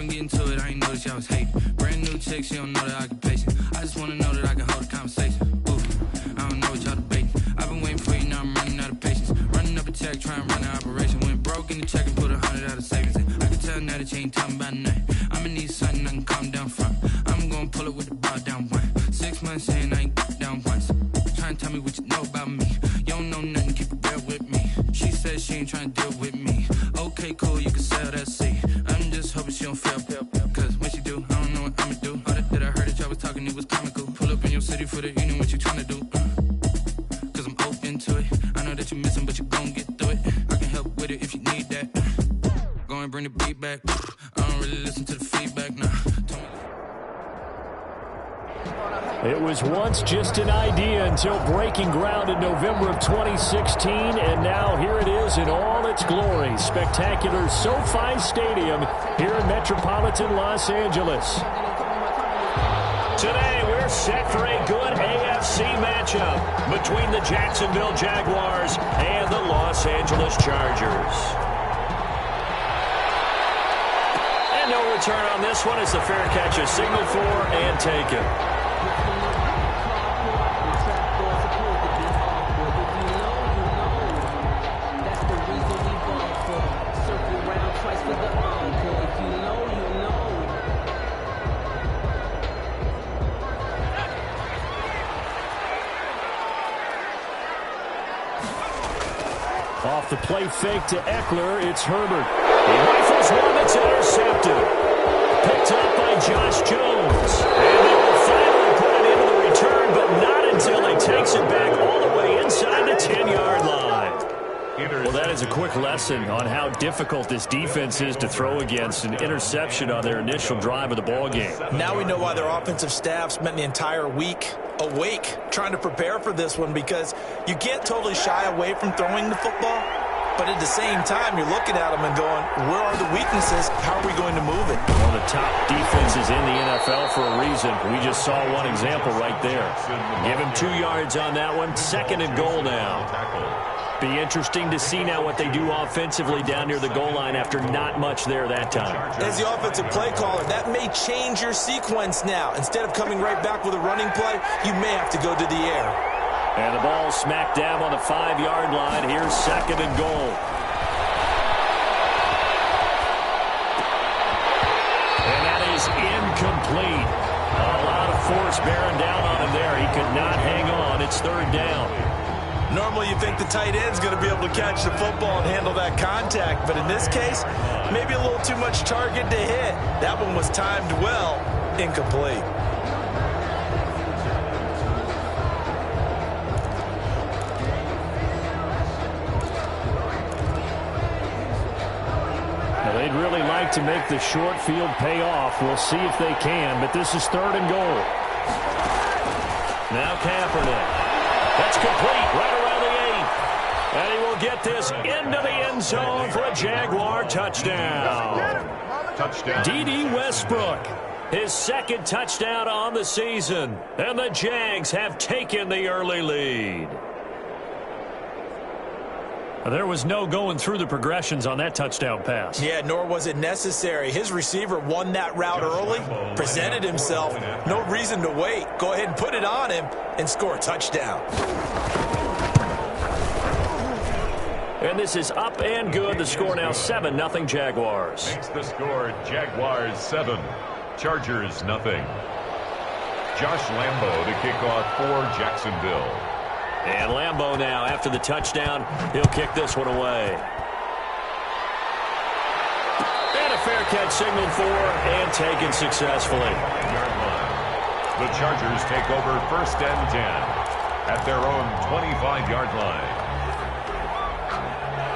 Get into it, I ain't noticed y'all was hating. Brand new chick, she don't know the occupation. I just wanna know that I can hold a conversation. Ooh, I don't know what y'all debating. I've been waiting for you, now I'm running out of patience. Running up a check, trying to run an operation. Went broke in the check and put 100 out of savings in. I can tell now that you ain't talking about nothing. I'ma need something I can calm down front. I'm gonna pull it with the bar down one. 6 months saying I ain't down once. Trying to tell me what you know about me. You don't know nothing, keep it real with me. She said she ain't trying to deal with me. Okay, cool, you can sell that seat. I'm just hoping she don't fail. Cause when she do, I don't know what I'ma do. All that I heard that y'all was talking, it was comical. Pull up in your city for the evening, what you trying to do? Cause I'm open to it. I know that you're missing, but you gon' get through it. I can help with it if you need that. Go and bring the beat back. I don't really listen to the feedback, nah. It was once just an idea until breaking ground in November of 2016, and now here it is in all its glory. Spectacular SoFi Stadium here in metropolitan Los Angeles. Today we're set for a good AFC matchup between the Jacksonville Jaguars and the Los Angeles Chargers. And no return on this one as the fair catch is signaled for and taken. Off the play fake to Eckler, it's Herbert. He rifles one that's intercepted. Picked up by Josh Jones. And they will finally put it into the return, but not until he takes it back all the way inside the 10-yard line. Well, that is a quick lesson on how difficult this defense is to throw against. An interception on their initial drive of the ballgame. Now we know why their offensive staff spent the entire week awake trying to prepare for this one, because you can't totally shy away from throwing the football, but at the same time you're looking at them and going, where are the weaknesses? How are we going to move it? One of the top defenses in the NFL for a reason. We just saw one example right there. Give him 2 yards on that one. 2nd and goal now. Be interesting to see now what they do offensively down near the goal line after not much there that time. As the offensive play caller, that may change your sequence now. Instead of coming right back with a running play, you may have to go to the air. And the ball smacked down on the 5-yard line. Here's 2nd and goal. And that is incomplete. A lot of force bearing down on him there. He could not hang on. It's 3rd down. Normally you think the tight end's going to be able to catch the football and handle that contact, but in this case, maybe a little too much target to hit. That one was timed well, incomplete. Now, they'd really like to make the short field pay off. We'll see if they can, but this is 3rd and goal. Now Kaepernick. That's complete right around the 8. And he will get this into the end zone for a Jaguar touchdown. D.D. Westbrook, his 2nd touchdown on the season. And the Jags have taken the early lead. There was no going through the progressions on that touchdown pass. Yeah, nor was it necessary. His receiver won that route early, presented himself. No reason to wait. Go ahead and put it on him and score a touchdown. And this is up and good. The score now 7-0 Jaguars. Makes the score Jaguars 7, Chargers 0. Josh Lambo to kick off for Jacksonville. And Lambo now, after the touchdown, he'll kick this one away. And a fair catch signaled for and taken successfully. The Chargers take over 1st and 10 at their own 25-yard line.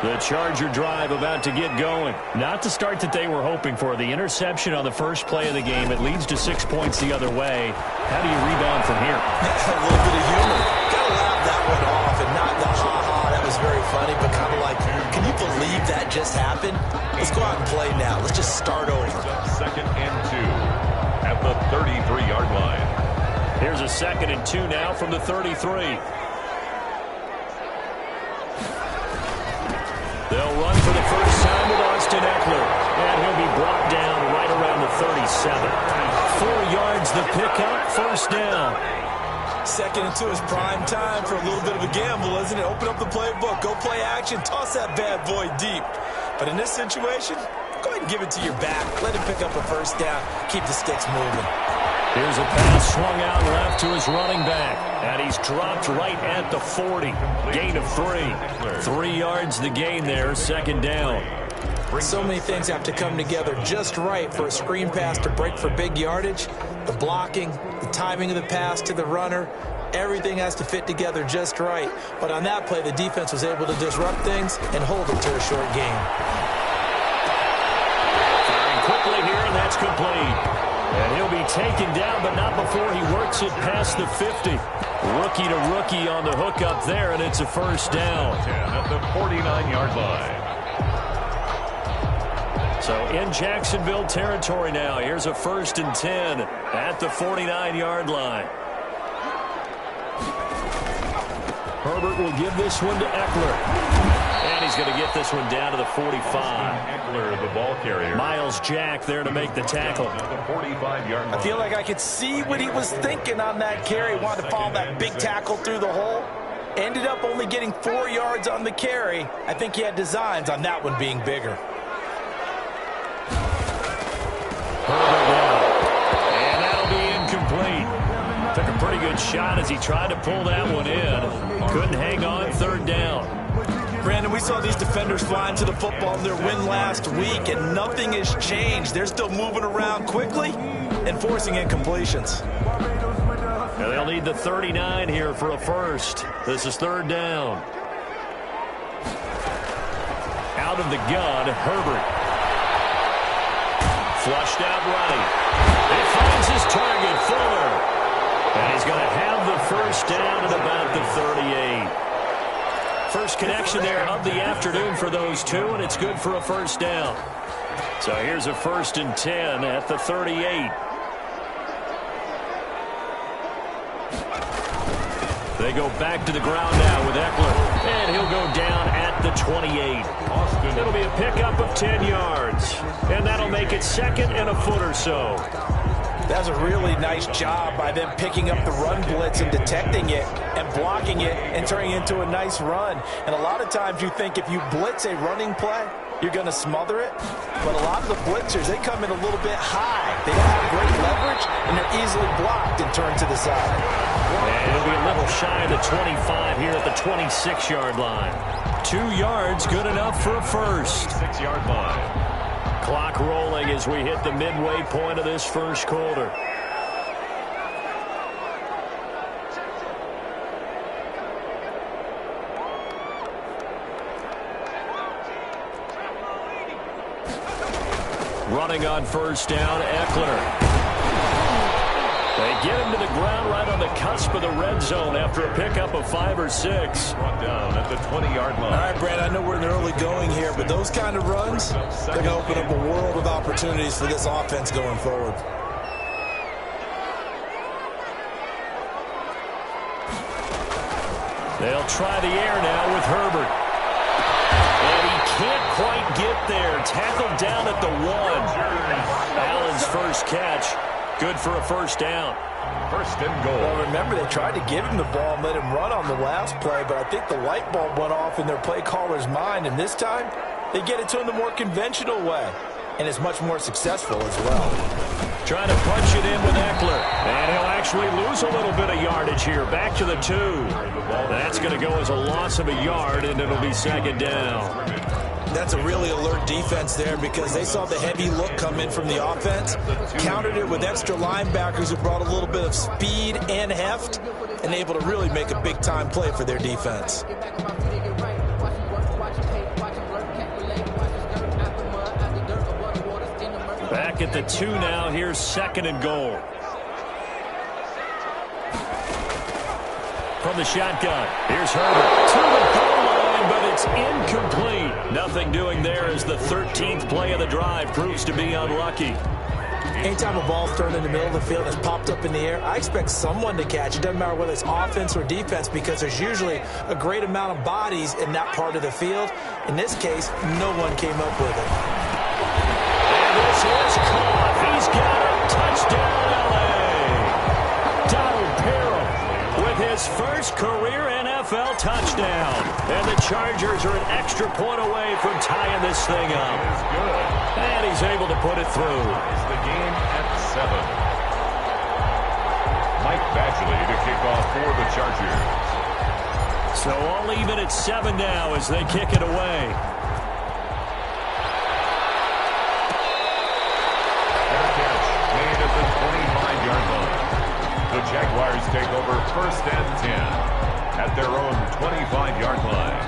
The Charger drive about to get going. Not the start that they were hoping for. The interception on the first play of the game. It leads to 6 points the other way. How do you rebound from here? A little bit of humor. Got to laugh that one off and not the ha-ha. That was very funny, but kind of like, can you believe that just happened? Let's go out and play now. Let's just start over. 2nd and 2 at the 33-yard line. Here's a 2nd and 2 now from the 33. They'll run for the first time with Austin Eckler. And he'll be brought down right around the the pickup, first down. Second and 2 is prime time for a little bit of a gamble, isn't it? Open up the playbook, go play action, toss that bad boy deep. But in this situation, go ahead and give it to your back. Let him pick up a first down. Keep the sticks moving. Here's a pass swung out left to his running back. And he's dropped right at the 40. Gain of 3. 3 yards the gain there, second down. So many things have to come together just right for a screen pass to break for big yardage. The blocking, the timing of the pass to the runner, everything has to fit together just right. But on that play, the defense was able to disrupt things and hold it to a short gain. Firing quickly here, and that's complete. And he'll be taken down, but not before he works it past the 50. Rookie to rookie on the hook up there, and it's a first down. 10 at the 49-yard line. So in Jacksonville territory now. Here's a 1st and 10 at the 49-yard line. Herbert will give this one to Eckler. And he's going to get this one down to the 45. Eckler, the ball carrier. Miles Jack there to make the tackle. At the 45-yard line. I feel like I could see what he was thinking on that carry. Wanted to follow that big tackle through the hole. Ended up only getting 4 yards on the carry. I think he had designs on that one being bigger. And that'll be incomplete. Took a pretty good shot as he tried to pull that one in. Couldn't hang on, third down. Brandon, we saw these defenders flying to the football in their win last week, and nothing has changed. They're still moving around quickly and forcing incompletions. Now they'll need the 39 here for a first. This is third down. Out of the gun, Herbert. Flushed out right. He finds his target, Fuller. And he's going to have the first down at about the 38. First connection there of the afternoon for those two, and it's good for a first down. So here's a 1st and 10 at the 38. They go back to the ground now with Eckler. And he'll go down at the 28. It'll be a pickup of 10 yards. And that'll make it second and a foot or so. That's a really nice job by them picking up the run blitz and detecting it and blocking it and turning it into a nice run. And a lot of times you think if you blitz a running play, you're going to smother it. But a lot of the blitzers, they come in a little bit high. They don't have great leverage, and they're easily blocked and turned to the side. And it'll be a little shy of the 25 here at the 26-yard line. 2 yards, good enough for a first. 6-yard line. Clock rolling as we hit the midway point of this first quarter. Running on first down, Eckler. They get him to the ground right on the cusp of the red zone after a pickup of 5 or 6. Brought down at the 20-yard line. All right, Brad, I know we're in the early going here, but those kind of runs, they're going to open up a world of opportunities for this offense going forward. They'll try the air now with Herbert. And he can't quite get there. Tackled down at the 1. Allen's first catch. Good for a first down. First and goal. Well, remember, they tried to give him the ball and let him run on the last play, but I think the light bulb went off in their play caller's mind, and this time they get it to him the more conventional way, and it's much more successful as well. Trying to punch it in with Eckler. And he'll actually lose a little bit of yardage here. Back to the 2. That's going to go as a loss of a yard, and it'll be second down. That's a really alert defense there because they saw the heavy look come in from the offense, countered it with extra linebackers who brought a little bit of speed and heft, and able to really make a big-time play for their defense. Back at the 2 now. Here's second and goal. From the shotgun, here's Herbert to the goal line, but it's incomplete. Nothing doing there as the 13th play of the drive proves to be unlucky. Anytime a ball's thrown in the middle of the field and it's popped up in the air, I expect someone to catch it. Doesn't matter whether it's offense or defense because there's usually a great amount of bodies in that part of the field. In this case, no one came up with it. And this is caught. He's got it. Touchdown, L.A. touchdown. And the Chargers are an extra point away from tying this thing up. It is good. And he's able to put it through. It's the game at 7. Mike Badgley to kick off for the Chargers. So all even at 7 now as they kick it away. Fair catch made at the 25-yard line. The Jaguars take over 1st and 10 at their own 25-yard line.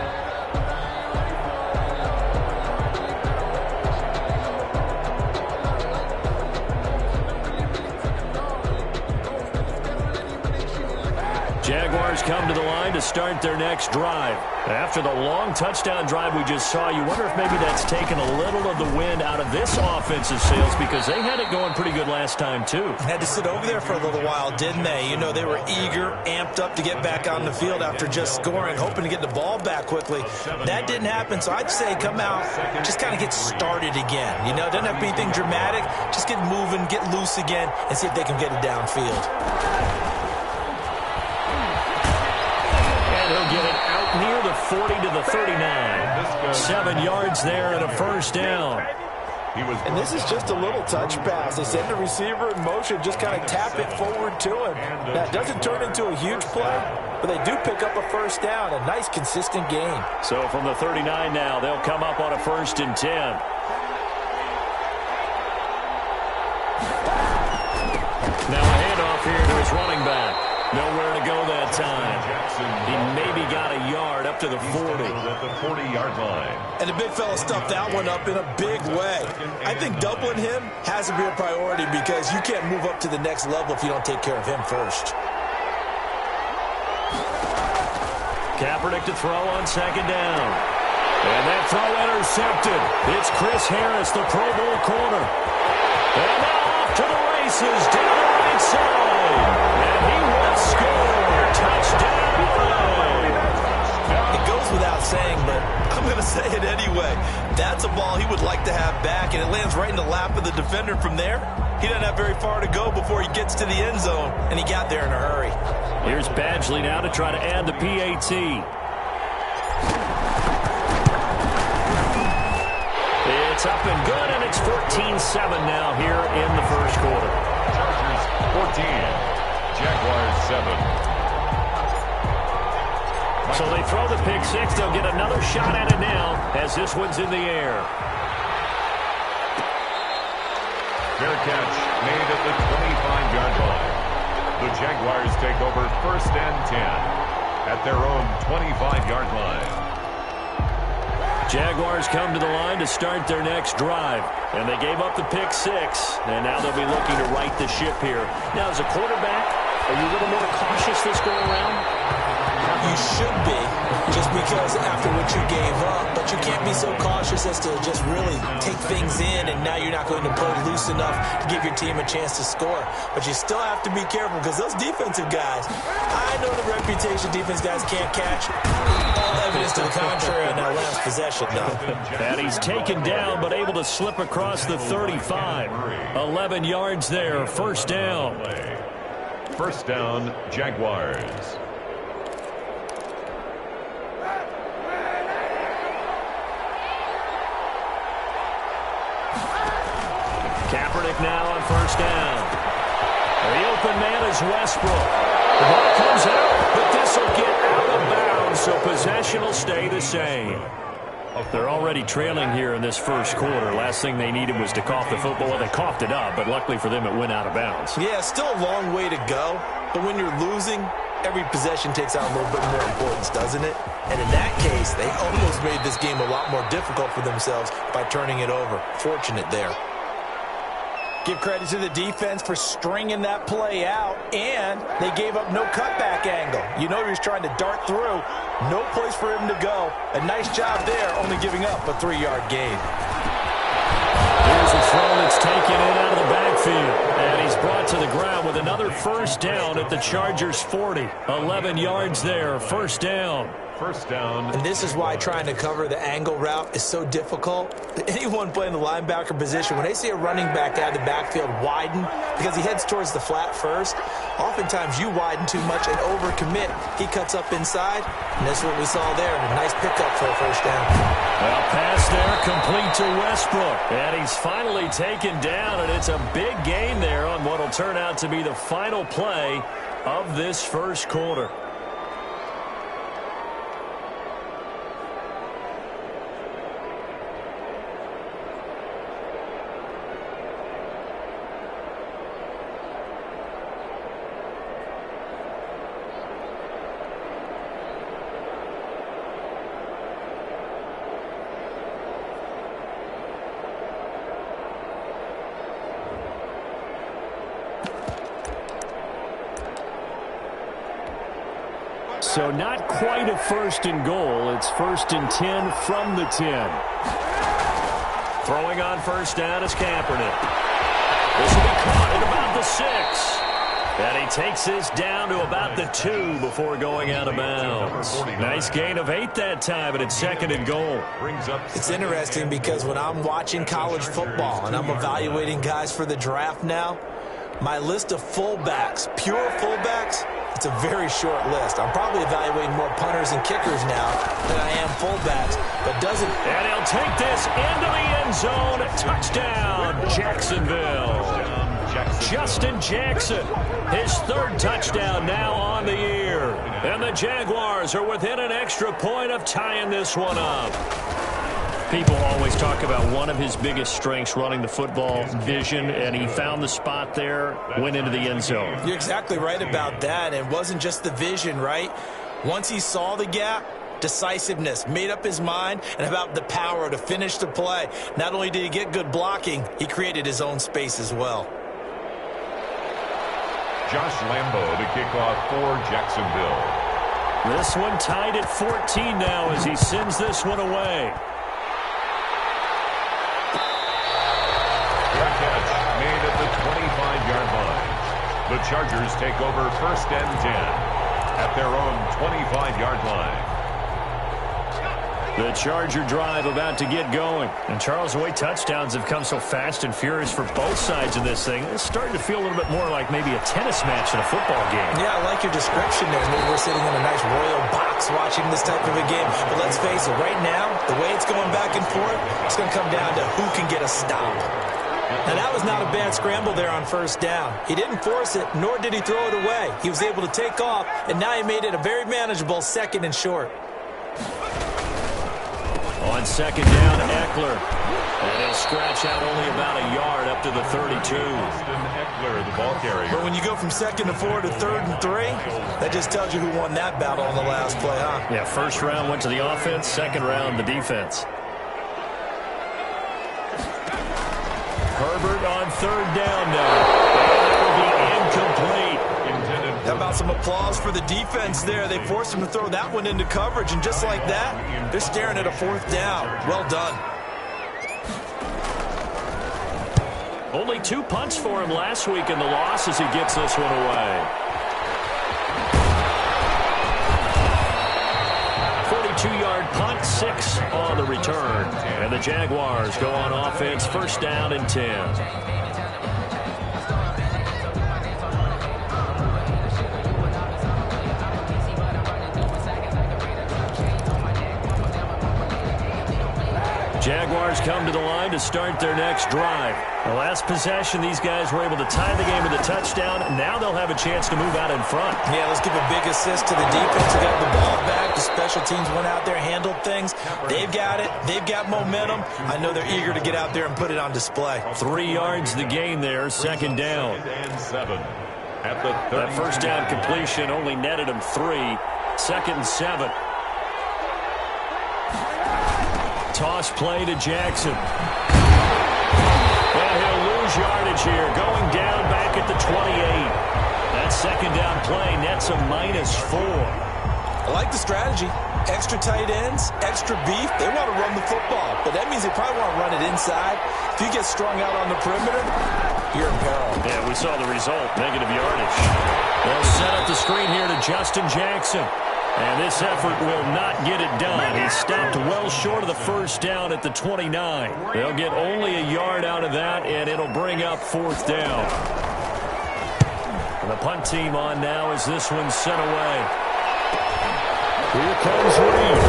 Jaguars come to the line to start their next drive. After the long touchdown drive we just saw, you wonder if maybe that's taken a little of the wind out of this offensive sails because they had it going pretty good last time, too. Had to sit over there for a little while, didn't they? You know, they were eager, amped up to get back on the field after just scoring, hoping to get the ball back quickly. That didn't happen, so I'd say come out, just kind of get started again. You know, doesn't have to be anything dramatic. Just get moving, get loose again, and see if they can get it downfield. He'll get it out near the 40 to the 39. 7 yards there and a first down. And this is just a little touch pass. They send the receiver in motion, just kind of tap it forward to him. Now, it doesn't turn into a huge play, but they do pick up a first down. A nice, consistent gain. So from the 39 now, they'll come up on a 1st and 10. Now a handoff here to his running back. Nowhere to go that time. He maybe got a yard up to the 40. At the 40-yard line. And the big fella stuffed that one up in a big way. I think doubling him has to be a priority because you can't move up to the next level if you don't take care of him first. Kaepernick to throw on 2nd down. And that throw intercepted. It's Chris Harris, the Pro Bowl corner. And now off to the races down the right side. And he will score. Touchdown. It goes without saying, but I'm going to say it anyway. That's a ball he would like to have back, and it lands right in the lap of the defender from there. He doesn't have very far to go before he gets to the end zone, and he got there in a hurry. Here's Badgley now to try to add the PAT. It's up and good, and it's 14-7 now here in the first quarter. Chargers 14, Jaguars 7. So they throw the pick six. They'll get another shot at it now as this one's in the air. Fair catch made at the 25-yard line. The Jaguars take over 1st and 10 at their own 25-yard line. Jaguars come to the line to start their next drive. And they gave up the pick six. And now they'll be looking to right the ship here. Now, as a quarterback, are you a little more cautious this go around? You should be, just because after what you gave up, but you can't be so cautious as to just really take things in, and now you're not going to play loose enough to give your team a chance to score. But you still have to be careful because those defensive guys, I know the reputation defense guys can't catch. All evidence to the contrary on that last possession, though. And he's taken down, but able to slip across the 35. 11 yards there, first down. First down, Jaguars. Kaepernick now on first down. The open man is Westbrook. The ball comes out, but this will get out of bounds, so possession will stay the same. They're already trailing here in this first quarter. Last thing they needed was to cough the football. Well, they coughed it up, but luckily for them, it went out of bounds. Yeah, still a long way to go, but when you're losing, every possession takes on a little bit more importance, doesn't it? And in that case, they almost made this game a lot more difficult for themselves by turning it over. Fortunate there. Give credit to the defense for stringing that play out, and they gave up no cutback angle. You know he was trying to dart through. No place for him to go. A nice job there, only giving up a 3-yard gain. Here's a throw that's taken in out of the backfield. And he's brought to the ground with another first down at the Chargers' 40. 11 yards there, first down. First down. And this is why trying to cover the angle route is so difficult. Anyone playing the linebacker position, when they see a running back out of the backfield widen because he heads towards the flat first, oftentimes you widen too much and overcommit. He cuts up inside, and that's what we saw there. A nice pickup for a first down. Well, pass there complete to Westbrook. And he's finally taken down, and it's a big gain there on what will turn out to be the final play of this first quarter. So not quite a first and goal. It's first and 10 from the 10. Throwing on first down is Kaepernick. This will be caught at about the 6. And he takes this down to about the 2 before going out of bounds. Nice gain of 8 that time, and it's second and goal. It's interesting because when I'm watching college football and I'm evaluating guys for the draft now, my list of fullbacks, pure fullbacks, it's a very short list. I'm probably evaluating more punters and kickers now than I am fullbacks, but doesn't. And he'll take this into the end zone. Touchdown, Jacksonville. Justin Jackson, his third touchdown now on the year. And the Jaguars are within an extra point of tying this one up. People always talk about one of his biggest strengths, running the football, vision, and he found the spot there, went into the end zone. You're exactly right about that. It wasn't just the vision, right? Once he saw the gap, decisiveness, made up his mind, and about the power to finish the play. Not only did he get good blocking, he created his own space as well. Josh Lambo to kick off for Jacksonville. This one tied at 14 now as he sends this one away. Made at the 25-yard line. The Chargers take over first and 10 at their own 25-yard line. The Charger drive about to get going. And Charles, the way touchdowns have come so fast and furious for both sides of this thing, it's starting to feel a little bit more like maybe a tennis match in a football game. Yeah, I like your description there. Maybe we're sitting in a nice royal box watching this type of a game. But let's face it, right now, the way it's going back and forth, it's going to come down to who can get a stop. Now, that was not a bad scramble there on first down. He didn't force it, nor did he throw it away. He was able to take off, and now he made it a very manageable second and short. On second down, Eckler. And he'll scratch out only about a yard up to the 32. Eckler, the ball carrier. But when you go from second and 4 to third and 3, that just tells you who won that battle on the last play, huh? Yeah, first round went to the offense, second round the defense. Herbert on third down now. That will be incomplete. How about some applause for the defense there? They forced him to throw that one into coverage, and just like that, they're staring at a fourth down. Well done. Only 2 punts for him last week in the loss as he gets this one away. 42-yard punt, 6 on the return. And the Jaguars go on offense, first down and 10. Jaguars come to the line to start their next drive. The last possession, these guys were able to tie the game with a touchdown. Now they'll have a chance to move out in front. Yeah, let's give a big assist to the defense who got the ball back. The special teams went out there, handled things. They've got it. They've got momentum. I know they're eager to get out there and put it on display. 3 yards the gain there, second down. And 7 at the 30. That first down completion only netted him 3. Second and 7. Toss play to Jackson. Well, he'll lose yardage here. Going down back at the 28. That second down play nets a -4. I like the strategy. Extra tight ends, extra beef. They want to run the football, but that means they probably want to run it inside. If you get strung out on the perimeter, you're in peril. Yeah, we saw the result. Negative yardage. They'll set up the screen here to Justin Jackson. And this effort will not get it done. He stopped well short of the first down at the 29. They'll get only a yard out of that, and it'll bring up fourth down. And the punt team on now as this one's sent away. Here comes Reed.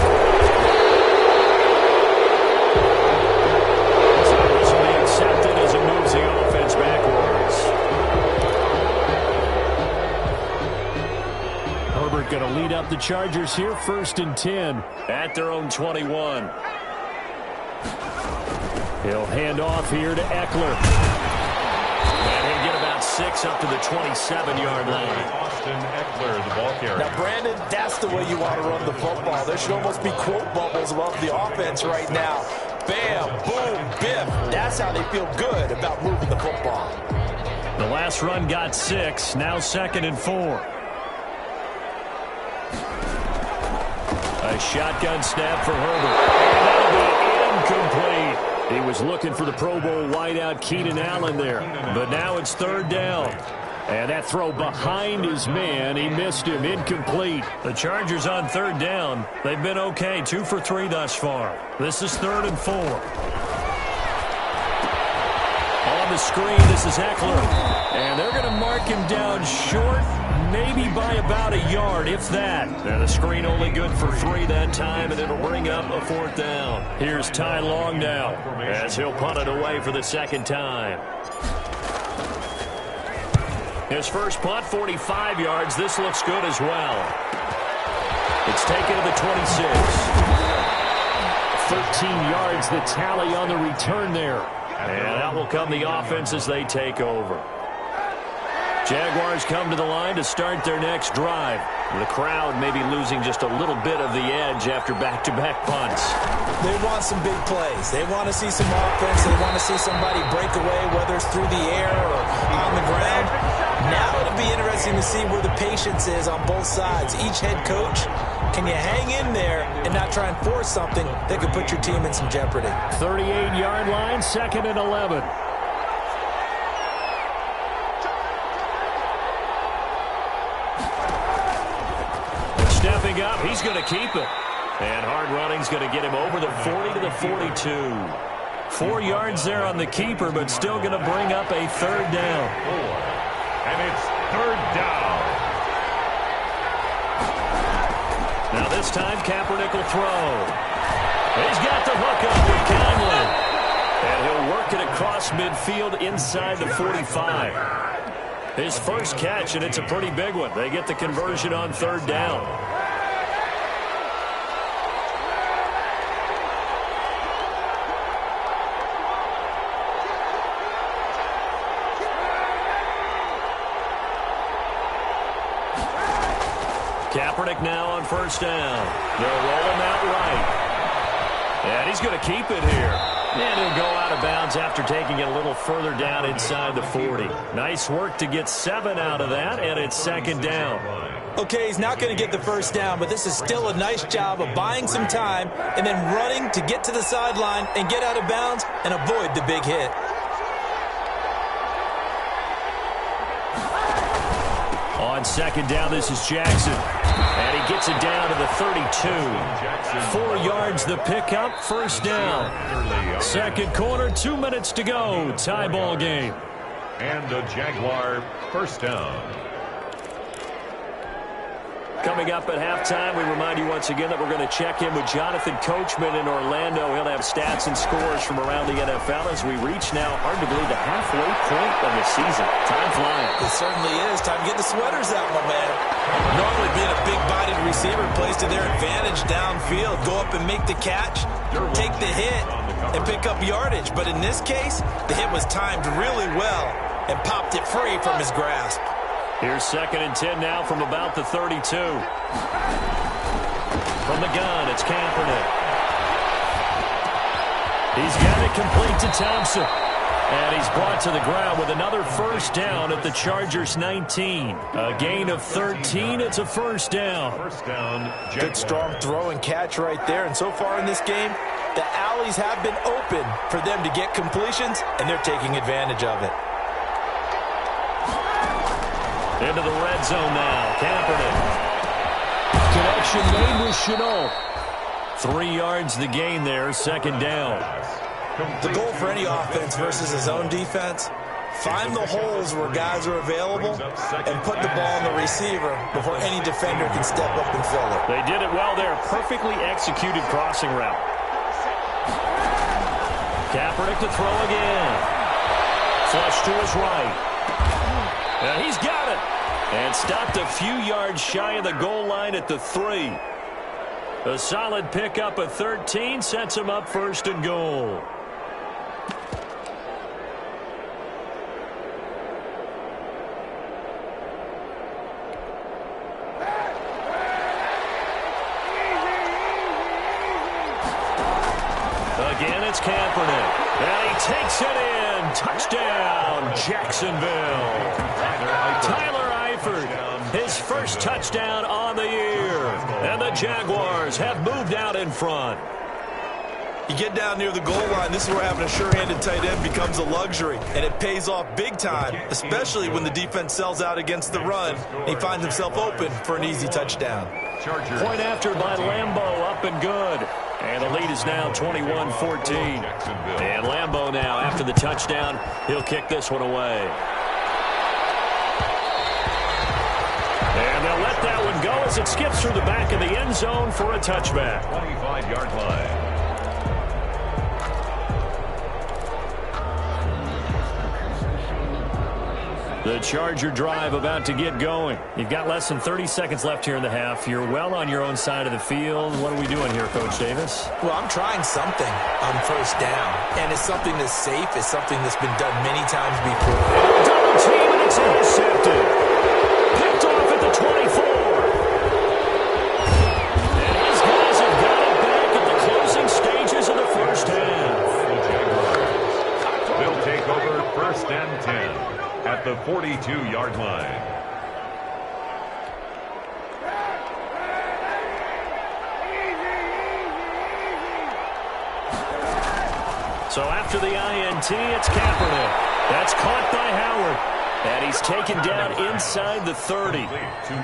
So this will be accepted as it moves the offense backwards. Herbert going to lead up the Chargers here, 1st and 10 at their own 21. He'll hand off here to Eckler. And he'll get about 6 up to the 27-yard line. Austin Eckler, the ball carrier. Now, Brandon, that's the way you want to run the football. There should almost be quote bubbles above the offense right now. Bam, boom, biff. That's how they feel good about moving the football. The last run got 6, now 2nd and 4. A shotgun snap for Herbert. And that'll be incomplete. He was looking for the Pro Bowl wideout Keenan Allen there. But now it's 3rd down. And that throw behind his man, he missed him, incomplete. The Chargers on 3rd down. They've been okay, 2 for 3 thus far. This is 3rd and 4. On the screen, this is Eckler. And they're going to mark him down short, maybe by about a yard, if that. And the screen only good for 3 that time, and it'll bring up a 4th down. Here's Ty Long now, as he'll punt it away for the 2nd time. His first punt, 45 yards. This looks good as well. It's taken to the 26. 13 yards, the tally on the return there. And out will come the offense as they take over. Jaguars come to the line to start their next drive. The crowd may be losing just a little bit of the edge after back-to-back punts. They want some big plays. They want to see some offense. They want to see somebody break away, whether it's through the air or on the ground. Now it'll be interesting to see where the patience is on both sides. Each head coach, can you hang in there and not try and force something that could put your team in some jeopardy? 38-yard line, 2nd and 11. Stepping up, he's going to keep it. And hard running's going to get him over the 40 to the 42. 4 yards there on the keeper, but still going to bring up a 3rd down. And it's 3rd down. Now this time, Kaepernick will throw. He's got the hook up with Conley. And he'll work it across midfield inside the 45. His first catch, and it's a pretty big one. They get the conversion on 3rd down. Kaepernick now on 1st down. They'll roll him out right. And he's going to keep it here. And he'll go out of bounds after taking it a little further down inside the 40. Nice work to get 7 out of that, and it's 2nd down. Okay, he's not going to get the 1st down, but this is still a nice job of buying some time and then running to get to the sideline and get out of bounds and avoid the big hit. On 2nd down, this is Jackson. And he gets it down to the 32. 4 yards the pickup, 1st down. 2nd quarter, 2 minutes to go. Tie ball game. And a Jaguar 1st down. Coming up at halftime, we remind you once again that we're going to check in with Jonathan Coachman in Orlando. He'll have stats and scores from around the NFL as we reach now, hard to believe, the halfway point of the season. Time flying. It certainly is. Time to get the sweaters out, my man. Normally being a big-bodied receiver plays to their advantage downfield. Go up and make the catch, take the hit, and pick up yardage. But in this case, the hit was timed really well and popped it free from his grasp. Here's 2nd and 10 now from about the 32. From the gun, it's Kaepernick. He's got it complete to Thompson. And he's brought to the ground with another 1st down at the Chargers 19. A gain of 13, it's a 1st down. 1st down, Jaguars. Good strong throw and catch right there. And so far in this game, the alleys have been open for them to get completions, and they're taking advantage of it. Into the red zone now. Kaepernick. Connection made with Shenault. 3 yards the gain there, second down. The goal for any offense versus his own defense, find the holes where guys are available and put the ball on the receiver before any defender can step up and fill it. They did it well there. Perfectly executed crossing route. Kaepernick to throw again. Flush to his right. And he's got it. And stopped a few yards shy of the goal line at the 3. A solid pickup of 13 sets him up first and goal. Again, it's Kaepernick. And he takes it in. Touchdown, Jacksonville. Tyler Eifert, his first touchdown on the year. And the Jaguars have moved out in front. You get down near the goal line, this is where having a sure-handed tight end becomes a luxury, and it pays off big time, especially when the defense sells out against the run. He finds himself open for an easy touchdown. Point after by Lambeau, up and good. And the lead is now 21-14. And Lambeau now, after the touchdown, he'll kick this one away. And they'll let that one go as it skips through the back of the end zone for a touchback. 25-yard line. The Charger drive about to get going. You've got less than 30 seconds left here in the half. You're well on your own side of the field. What are we doing here, Coach Davis? Well, I'm trying something on first down, and it's something that's safe. It's something that's been done many times before. Double team, and it's intercepted. Picked off at the 24. And these guys have got it back at the closing stages of the first half. They'll take over first and 10. At the 42-yard line. So after the INT, it's Kaepernick. That's caught by Howard. And he's taken down inside the 30.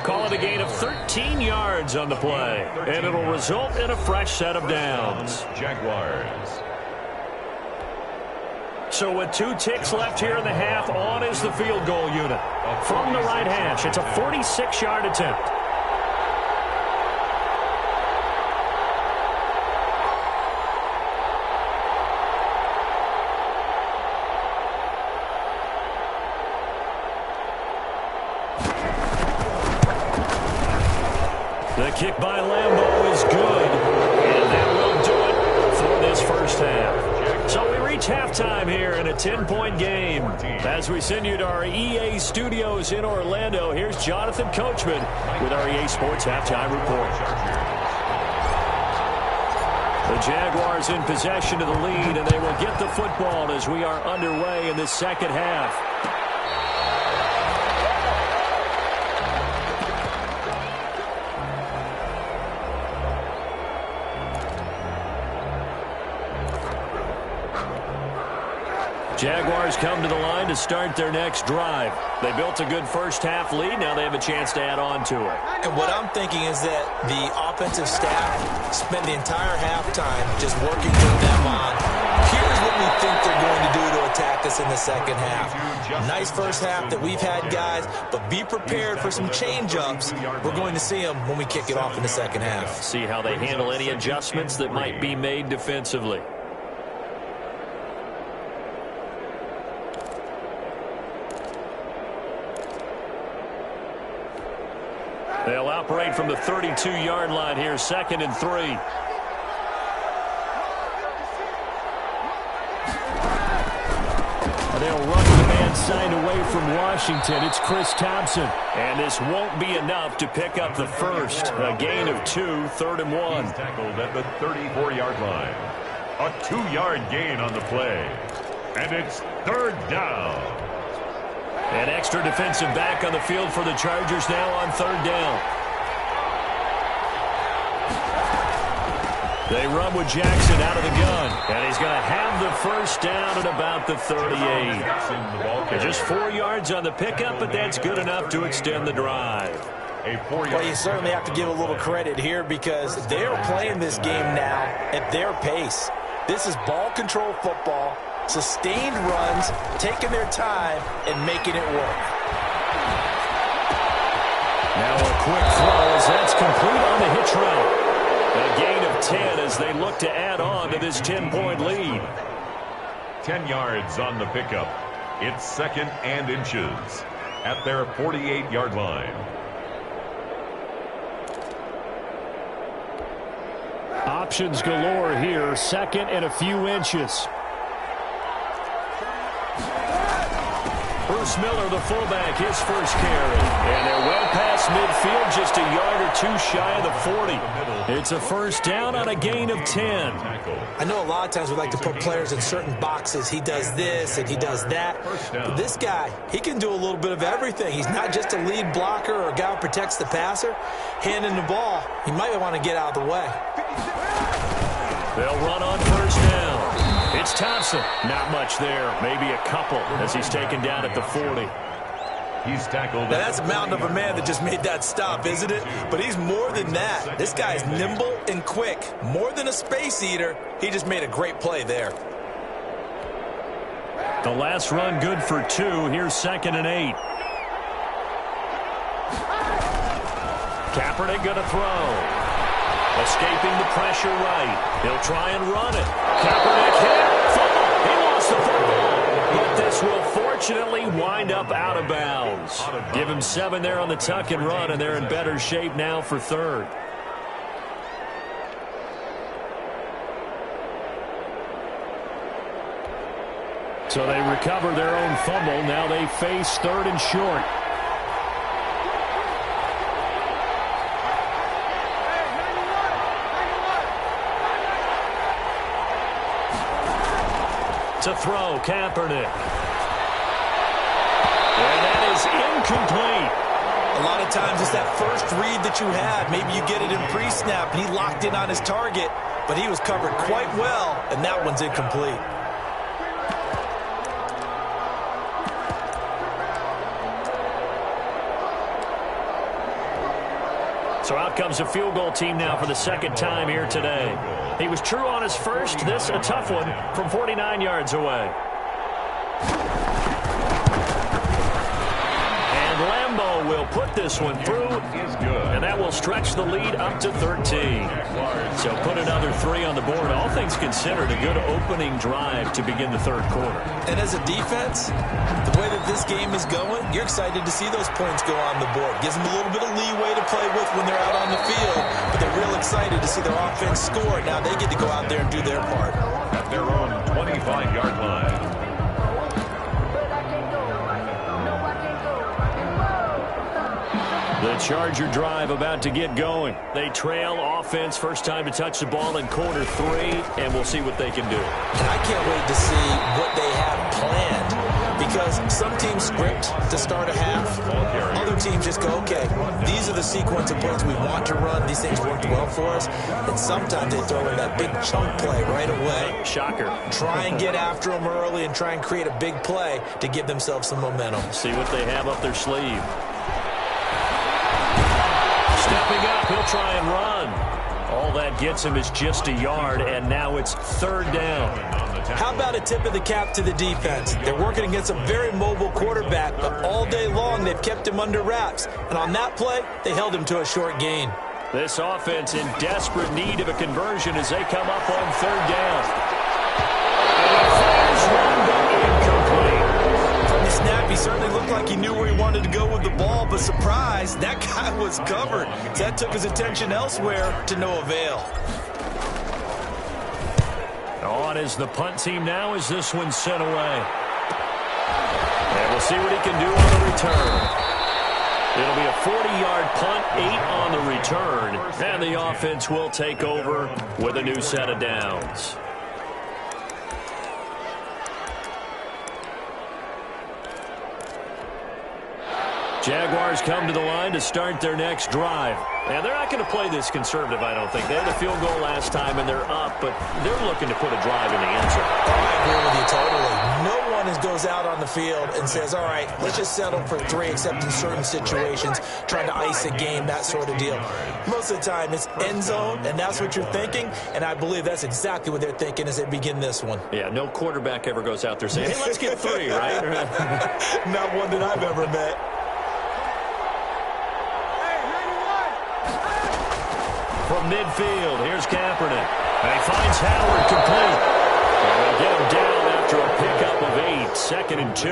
Call it a gain of 13 yards on the play. And it'll result in a fresh set of downs. Jaguars. So with 2 ticks left here in the half, on is the field goal unit. From the right hash, it's a 46-yard attempt. The kick by Lambeau is good. And that will do it for this first half. So we reach halftime here in a 10-point game. As we send you to our EA studios in Orlando, here's Jonathan Coachman with our EA Sports Halftime Report. The Jaguars in possession of the lead, and they will get the football as we are underway in the second half. Jaguars come to the line to start their next drive. They built a good first-half lead. Now they have a chance to add on to it. And what I'm thinking is that the offensive staff spent the entire halftime just working with them on, here's what we think they're going to do to attack us in the second half. Nice first half that we've had, guys, but be prepared for some change-ups. We're going to see them when we kick it off in the second half. See how they handle any adjustments that might be made defensively. They'll operate from the 32-yard line here, 2nd and 3. They'll run the man signed away from Washington. It's Chris Thompson. And this won't be enough to pick up the first. A gain of 2, 3rd and 1. He's tackled at the 34-yard line. A 2-yard gain on the play. And it's 3rd down. An extra defensive back on the field for the Chargers now on 3rd down. They run with Jackson out of the gun. And he's going to have the first down at about the 38. Just 4 yards on the pickup, but that's good enough to extend the drive. A 4-yard. Well, you certainly have to give a little credit here because they're playing this game now at their pace. This is ball control football, sustained runs, taking their time, and making it work. Now a quick throw as that's complete on the hitch route. A gain of 10 as they look to add on to this 10-point lead. 10 yards on the pickup. It's 2nd and inches at their 48-yard line. Options galore here. 2nd and a few inches. Bruce Miller, the fullback, his first carry. And they're well past midfield, just a yard or two shy of the 40. It's a first down on a gain of 10. I know a lot of times we like to put players in certain boxes. He does this and he does that. But this guy, he can do a little bit of everything. He's not just a lead blocker or a guy who protects the passer. Handing the ball, he might want to get out of the way. They'll run on first down. It's Thompson. Not much there. Maybe a couple as he's taken down at the 40. He's tackled. Now that's a mountain of a man that just made that stop, isn't it? But he's more than that. This guy's nimble and quick. More than a space eater. He just made a great play there. The last run good for 2. Here's 2nd and 8. Kaepernick going to throw. Escaping the pressure right. He'll try and run it. Kaepernick hit. Fumble. He lost the football. But this will fortunately wind up out of bounds. Give him 7 there on the tuck and run, and they're in better shape now for 3rd. So they recover their own fumble. Now they face 3rd and short. To throw, Kaepernick. And that is incomplete. A lot of times it's that first read that you had. Maybe you get it in pre-snap, and he locked in on his target, but he was covered quite well, and that one's incomplete. So out comes a field goal team now for the 2nd time here today. He was true on his first. This a tough one from 49 yards away. And Lambeau will put this one through. And that will stretch the lead up to 13. So put another 3 on the board. All things considered, a good opening drive to begin the 3rd quarter. And as a defense, the way that this game is going, you're excited to see those points go on the board. Gives them a little bit of leeway to play with when they're out on the field, but they're real excited to see their offense score. Now they get to go out there and do their part. At their own 25-yard line. The Charger drive about to get going. They trail offense, first time to touch the ball in quarter 3, and we'll see what they can do. And I can't wait to see what they have planned, because some teams script to start a half. Other teams just go, okay, these are the sequence of plays we want to run. These things worked well for us. And sometimes they throw in that big chunk play right away. Shocker. Try and get after them early and try and create a big play to give themselves some momentum. See what they have up their sleeve. Stepping up, he'll try and run. All that gets him is just a yard, and now it's 3rd down. How about a tip of the cap to the defense? They're working against a very mobile quarterback, but all day long they've kept him under wraps. And on that play, they held him to a short gain. This offense in desperate need of a conversion as they come up on 3rd down. And he fires one, but incomplete. From the snap, he certainly looked like he knew where he wanted to go with the ball, but surprise, that guy was covered. So that took his attention elsewhere to no avail. On is the punt team now as this one's sent away. And we'll see what he can do on the return. It'll be a 40-yard punt, 8 on the return, and the offense will take over with a new set of downs. Jaguars come to the line to start their next drive. And they're not going to play this conservative, I don't think. They had a field goal last time, and they're up, but they're looking to put a drive in the end zone. I agree with you totally. No one goes out on the field and says, all right, let's just settle for 3, except in certain situations, trying to ice a game, that sort of deal. Most of the time, it's end zone, and that's what you're thinking, and I believe that's exactly what they're thinking as they begin this one. Yeah, no quarterback ever goes out there saying, hey, let's get 3, right? Not one that I've ever met. From midfield, here's Kaepernick. And he finds Howard complete. And they'll get him down after a pickup of 8, 2nd and 2.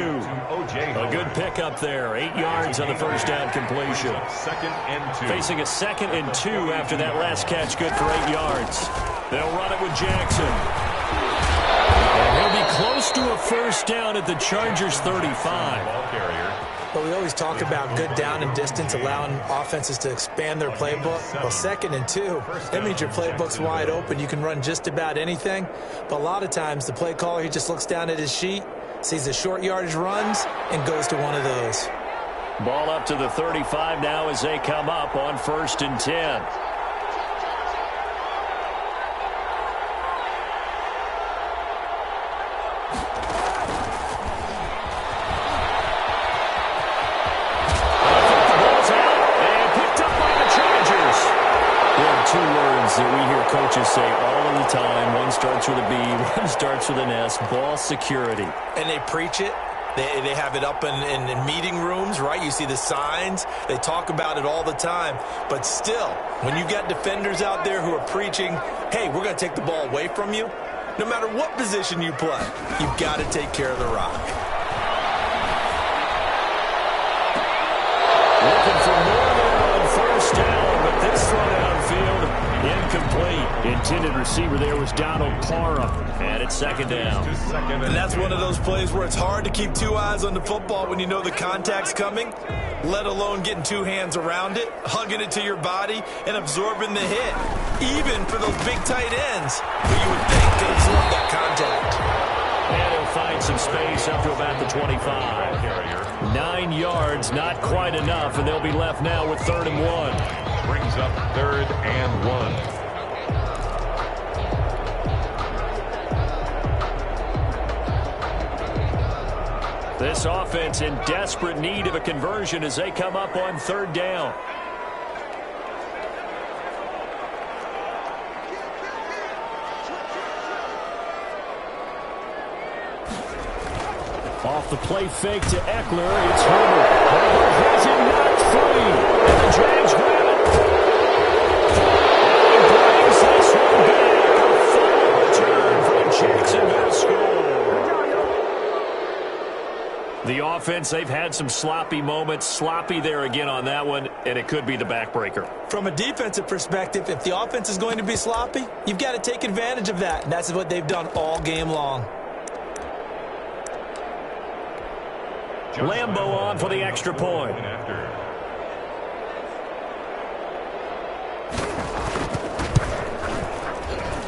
A good pickup there, 8 yards on the first down completion. 2nd and 2. Facing a 2nd and 2 after that last catch, good for 8 yards. They'll run it with Jackson. And he'll be close to a first down at the Chargers' 35. Ball carrier. But we always talk about good down and distance, allowing offenses to expand their playbook. Well, 2nd and 2, that means your playbook's wide open. You can run just about anything. But a lot of times, the play caller, he just looks down at his sheet, sees the short yardage runs, and goes to one of those. Ball up to the 35 now as they come up on 1st and 10. That we hear coaches say all of the time. One starts with a B, one starts with an S. Ball security. And they preach it. They have it up in meeting rooms, right? You see the signs. They talk about it all the time. But still, when you've got defenders out there who are preaching, hey, we're going to take the ball away from you, no matter what position you play, you've got to take care of the rock. Looking for more there on first down, but this throw downfield, incomplete. Intended receiver there was Donald Parham, and it's 2nd down. And that's one of those plays where it's hard to keep 2 eyes on the football when you know the contact's coming, let alone getting 2 hands around it, hugging it to your body, and absorbing the hit, even for those big tight ends who you would think could absorb that contact. And he'll find some space up to about the 25. 9 yards, not quite enough, and they'll be left now with 3rd and 1. Brings up 3rd and 1. This offense in desperate need of a conversion as they come up on 3rd down. Off the play fake to Eckler, it's Herbert. Herbert has it knocked free, and the Jags grab it. And he brings this one back. A full return from Jacksonville score. The offense, they've had some sloppy moments. Sloppy there again on that one, and it could be the backbreaker. From a defensive perspective, if the offense is going to be sloppy, you've got to take advantage of that, and that's what they've done all game long. Lambo on for the extra point.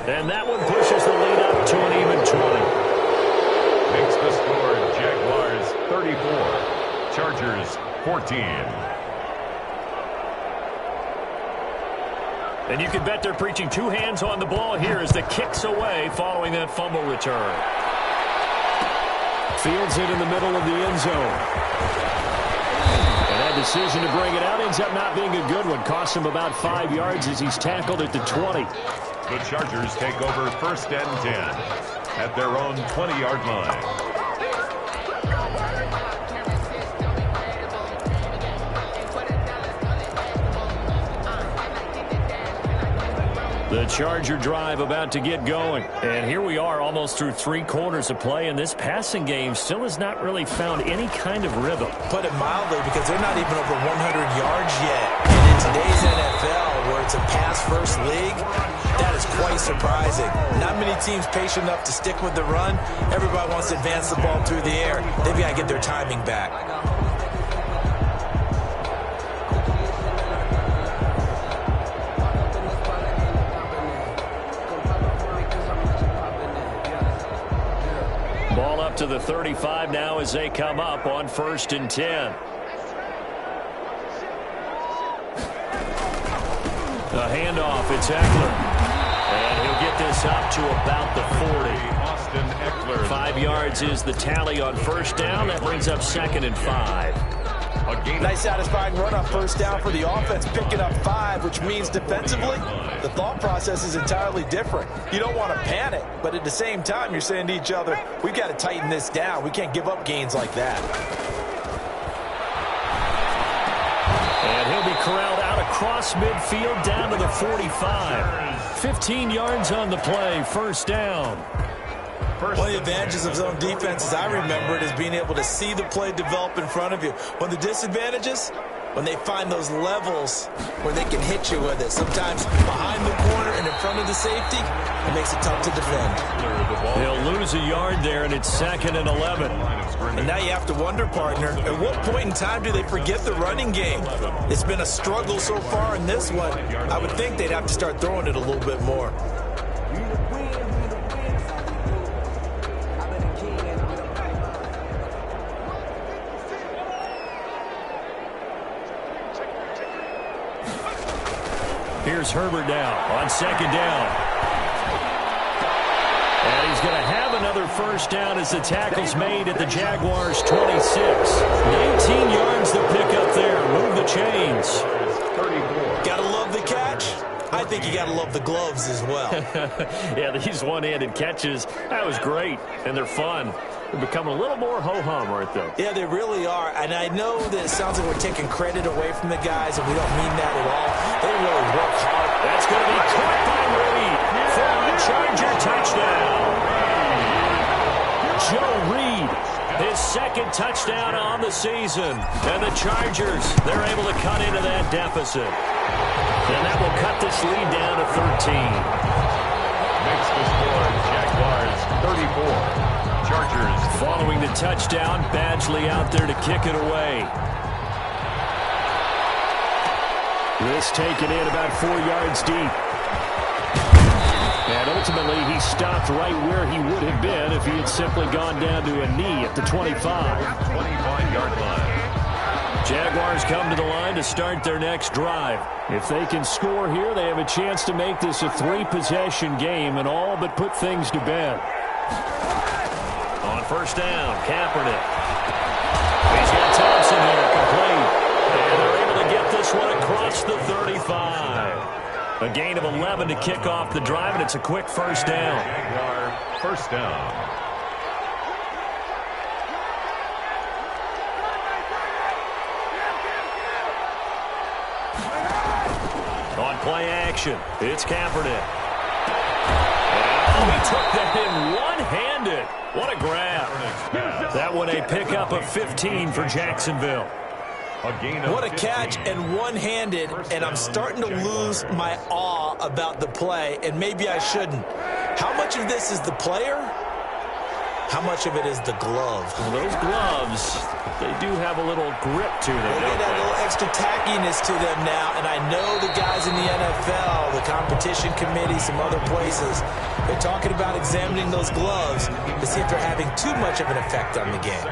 And that one pushes the lead up to an even 20. Makes the score Jaguars 34, Chargers 14. And you can bet they're preaching 2 hands on the ball here as the kick's away following that fumble return. Fields it in the middle of the end zone. And that decision to bring it out ends up not being a good one. Costs him about 5 yards as he's tackled at the 20. The Chargers take over 1st and 10 at their own 20-yard line. The Charger drive about to get going. And here we are almost through 3 quarters of play, and this passing game still has not really found any kind of rhythm. Put it mildly, because they're not even over 100 yards yet. And in today's NFL, where it's a pass-first league, that is quite surprising. Not many teams patient enough to stick with the run. Everybody wants to advance the ball through the air. They've got to get their timing back. Ball up to the 35 now as they come up on 1st and 10. A handoff, it's Eckler. And he'll get this up to about the 40. Austin Eckler. 5 yards is the tally on first down. That brings up 2nd and 5. Nice satisfying run on first down for the offense, picking up 5, which means defensively, the thought process is entirely different. You don't want to panic, but at the same time, you're saying to each other, we've got to tighten this down. We can't give up gains like that. And he'll be corralled out across midfield down to the 45. 15 yards on the play, first down. One of the advantages of zone defense, as I remember it, is being able to see the play develop in front of you. One of the disadvantages, when they find those levels where they can hit you with it. Sometimes behind the corner and in front of the safety, it makes it tough to defend. They'll lose a yard there, and it's 2nd and 11. And now you have to wonder, partner, at what point in time do they forget the running game? It's been a struggle so far in this one. I would think they'd have to start throwing it a little bit more. Here's Herbert now on 2nd down. And he's going to have another first down as the tackle's made at the Jaguars' 26. 19 yards to pick up there. Move the chains. 34. Gotta love the catch. I think you gotta love the gloves as well. Yeah, these one-handed catches, that was great, and they're fun. They're becoming a little more ho-hum, aren't they? Yeah, they really are. And I know that it sounds like we're taking credit away from the guys, and we don't mean that at all. They really work hard. That's going to be caught by Reed for a Charger touchdown. Joe Reed, his 2nd touchdown on the season. And the Chargers, they're able to cut into that deficit. And that will cut this lead down to 13. Makes the score Jaguars 34. Chargers. Following the touchdown, Badgley out there to kick it away. This taken in about 4 yards deep. And ultimately, he stopped right where he would have been if he had simply gone down to a knee at the 25. 25-yard line. Jaguars come to the line to start their next drive. If they can score here, they have a chance to make this a 3-possession game and all but put things to bed. On first down, Kaepernick. He's got Thompson here, complete. And they're able to get this one across the 35. A gain of 11 to kick off the drive, and it's a quick first down. Jaguar first down. On play action, it's Kaepernick. And he took that in one-handed. What a grab. That one a pickup of 15 for Jacksonville. What a catch and one-handed, and I'm starting to lose my awe about the play, and maybe I shouldn't. How much of this is the player? How much of it is the glove? Well, those gloves, they do have a little grip to them, They don't get that little extra tackiness to them now, and I know the guys in the NFL, the competition committee, some other places, they're talking about examining those gloves to see if they're having too much of an effect on the game.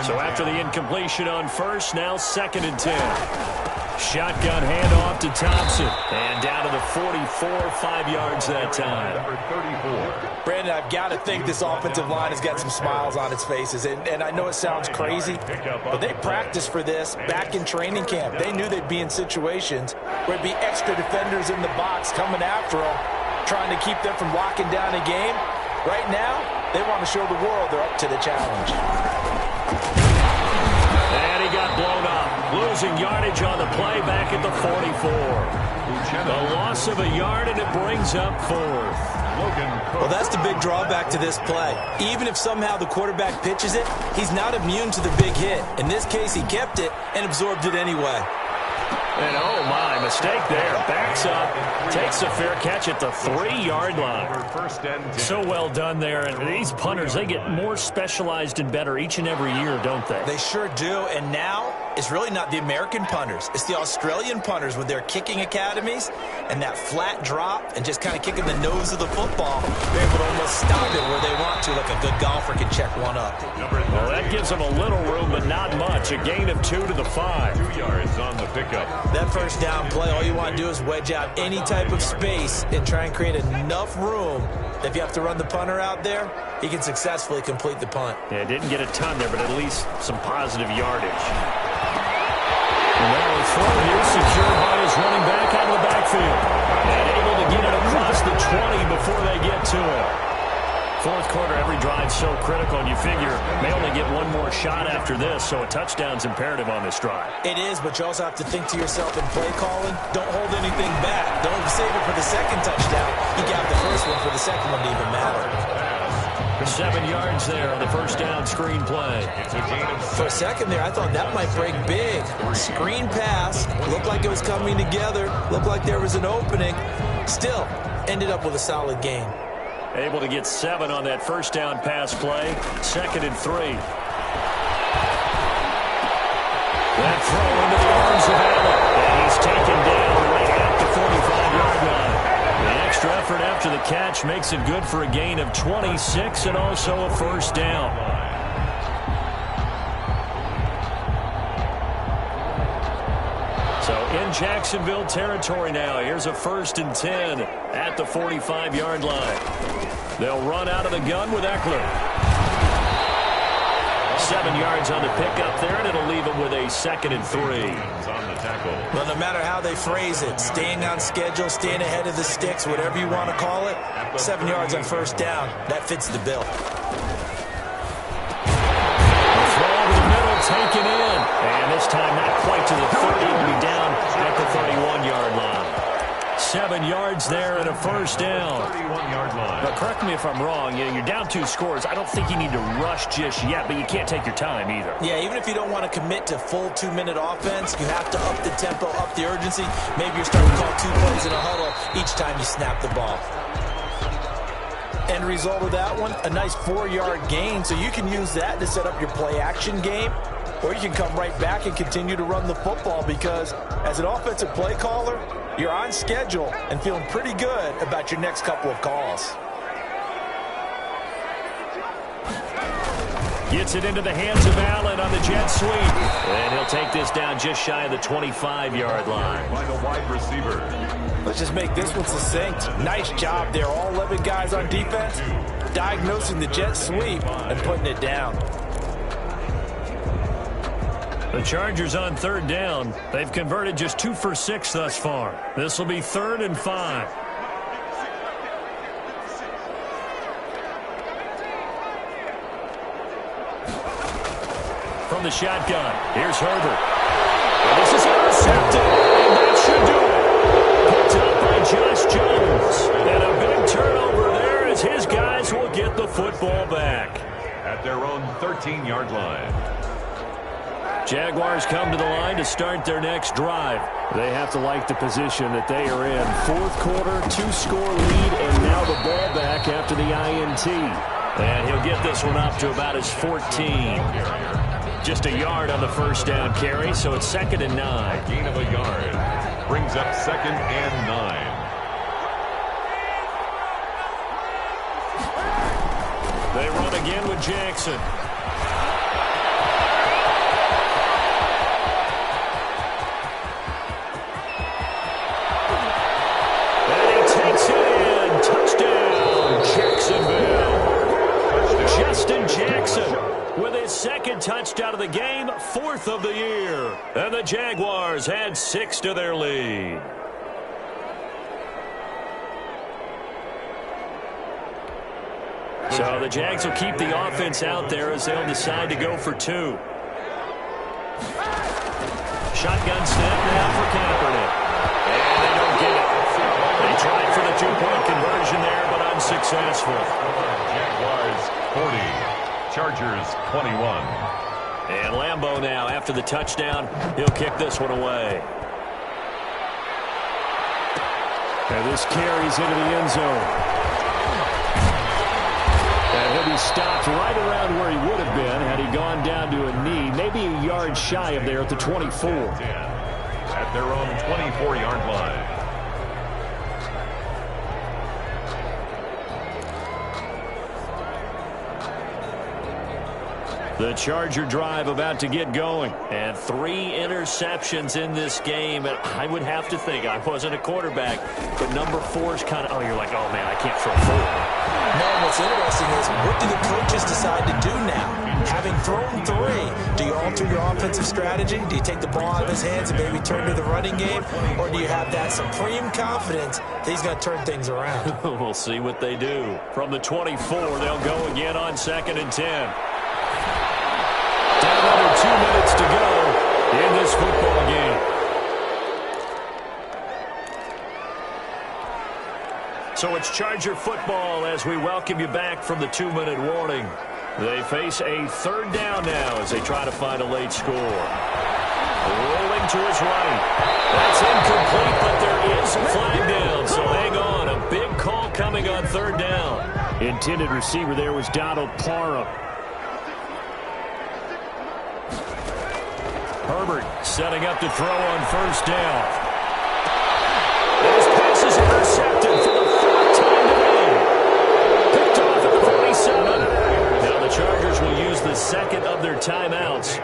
So after the incompletion on first, now 2nd and 10. Shotgun handoff to Thompson. And down to the 44, 5 yards that time. Number 34. Brandon, I've got to think this offensive line has got some smiles on its faces. And I know it sounds crazy, but they practiced for this back in training camp. They knew they'd be in situations where it'd be extra defenders in the box coming after them, trying to keep them from locking down a game. Right now, they want to show the world they're up to the challenge. And he got blown up. Losing yardage on the play back at the 44. A loss of a yard, and it brings up 4th. Well, that's the big drawback to this play. Even if somehow the quarterback pitches it, he's not immune to the big hit. In this case, he kept it and absorbed it anyway. And oh my, mistake there. Backs up, takes a fair catch at the 3-yard line. So well done there. And these punters, they get more specialized and better each and every year, don't they? They sure do. And now is really not the American punters. It's the Australian punters with their kicking academies and that flat drop and just kind of kicking the nose of the football. They're able to almost stop it where they want to, like a good golfer can check one up. Well, that gives them a little room, but not much. A gain of 2 to the 5. 2 yards on the pickup. That first down play, all you want to do is wedge out any type of space and try and create enough room. If you have to run the punter out there, he can successfully complete the punt. Yeah, didn't get a ton there, but at least some positive yardage. And now a throw here secured by his running back out of the backfield. And able to get it across the 20 before they get to it. Fourth quarter, every drive so critical, and you figure may only get one more shot after this, so a touchdown's imperative on this drive. It is, but you also have to think to yourself in play calling, don't hold anything back. Don't save it for the second touchdown. You got the first one for the second one to even matter. 7 yards there on the first down screen play. For a second there, I thought that might break big. Screen pass, looked like it was coming together, looked like there was an opening. Still, ended up with a solid gain. Able to get 7 on that first down pass play. 2nd and 3. That throw into the arms of Allen. And he's taken down right at the 45-yard line. The extra effort after the catch makes it good for a gain of 26 and also a first down. So in Jacksonville territory now. Here's a 1st and 10 at the 45-yard line. They'll run out of the gun with Eckler. 7 yards on the pickup there, and it'll leave him with a 2nd and 3. On the tackle. Well, no matter how they phrase it, staying on schedule, staying ahead of the sticks, whatever you want to call it, 7 yards on first down, that fits the bill. Throw over the middle, taken in. And this time not quite to the 30. It'll be down at the 31-yard line. 7 yards there and a first down. 31-yard line. But correct me if I'm wrong. You're down 2 scores. I don't think you need to rush just yet, but you can't take your time either. Yeah, even if you don't want to commit to full 2-minute offense, you have to up the tempo, up the urgency. Maybe you're starting to call 2 plays in a huddle each time you snap the ball. End result of that one, a nice 4-yard gain, so you can use that to set up your play-action game, or you can come right back and continue to run the football because as an offensive play caller, you're on schedule and feeling pretty good about your next couple of calls. Gets it into the hands of Allen on the jet sweep. And he'll take this down just shy of the 25-yard line. By the wide receiver. Let's just make this one succinct. Nice job there. All 11 guys on defense diagnosing the jet sweep and putting it down. The Chargers on 3rd down. They've converted just 2 for 6 thus far. This will be 3rd and 5. From the shotgun, here's Herbert. And this is intercepted, and that should do it. Picked up by Josh Jones. And a big turnover there as his guys will get the football back. At their own 13-yard line. Jaguars come to the line to start their next drive. They have to like the position that they are in. 4th quarter, 2-score lead, and now the ball back after the INT. And he'll get this one up to about his 14. Just a yard on the first down carry, so it's 2nd and 9. Gain of a yard. Brings up 2nd and 9. They run again with Jackson. And he takes it in. Touchdown, Jacksonville. Justin Jackson with his 2nd touchdown of the game, 4th of the year. And the Jaguars add 6 to their lead. So the Jags will keep the offense out there as they'll decide to go for 2. Shotgun snap now for Kaepernick. And they don't get it. They tried for the 2-point conversion there, but unsuccessful. Jaguars 40. Chargers 21. And Lambeau now, after the touchdown, he'll kick this one away. And this carries into the end zone. And he'll be stopped right around where he would have been had he gone down to a knee, maybe a yard shy of there at the 24. At their own 24-yard line. The Charger drive about to get going. And 3 interceptions in this game. And I would have to think, I wasn't a quarterback, but number 4 is kind of, oh, you're like, oh, man, I can't throw 4. No, what's interesting is, what do the coaches decide to do now? Having thrown 3, do you alter your offensive strategy? Do you take the ball out of his hands and maybe turn to the running game? Or do you have that supreme confidence that he's going to turn things around? We'll see what they do. From the 24, they'll go again on 2nd and 10. Down under 2 minutes to go in this football game. So it's Charger football as we welcome you back from the 2-minute warning. They face a 3rd down now as they try to find a late score. Rolling to his right. That's incomplete, but there is a flag down, so hang on. A big call coming on 3rd down. Intended receiver there was Donald Parham. Herbert setting up to throw on 1st down. His pass is intercepted for the 4th time today. Picked off at the 47. Now the Chargers will use the 2nd of their timeouts.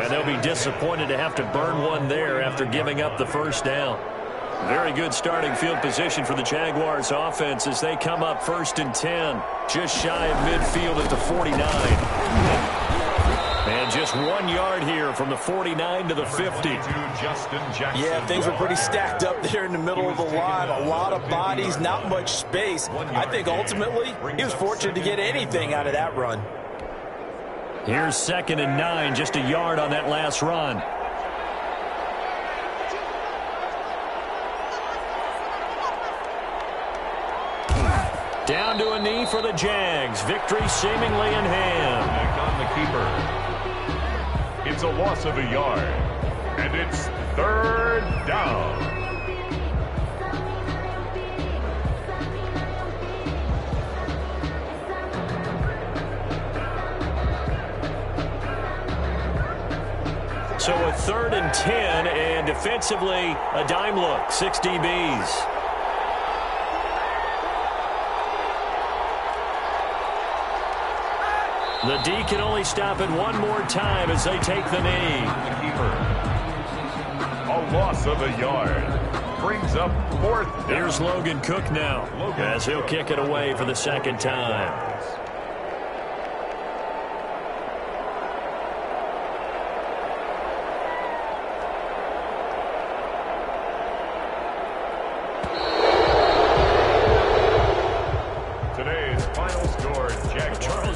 And they'll be disappointed to have to burn one there after giving up the 1st down. Very good starting field position for the Jaguars offense as they come up 1st and 10. Just shy of midfield at the 49. And just 1 yard here from the 49 to the 50. Yeah, things were pretty stacked up there in the middle of the line. A lot of bodies, not much space. I think ultimately he was fortunate to get anything out of that run. Here's 2nd and 9, just a yard on that last run. Down to a knee for the Jags. Victory seemingly in hand. Back on the keeper. It's a loss of a yard. And it's 3rd down. So a 3rd and 10, and defensively a dime look. 6 DBs. The D can only stop it one more time as they take the knee. The keeper. A loss of a yard. Brings up 4th down. Here's Logan Cook now as he'll kick it away for the 2nd time.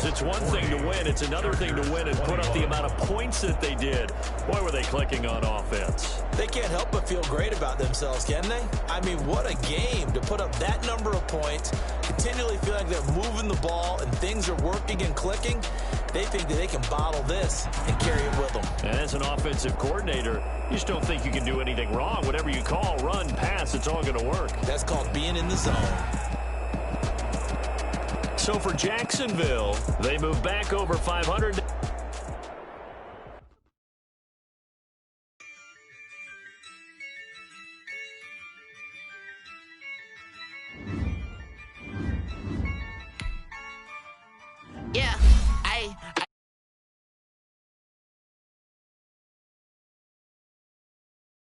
It's one thing to win. It's another thing to win and put up the amount of points that they did. Boy, were they clicking on offense. They can't help but feel great about themselves, can they? I mean, what a game to put up that number of points, continually feel like they're moving the ball and things are working and clicking. They think that they can bottle this and carry it with them. And as an offensive coordinator, you just don't think you can do anything wrong. Whatever you call, run, pass, it's all going to work. That's called being in the zone. So for Jacksonville, they move back over 500.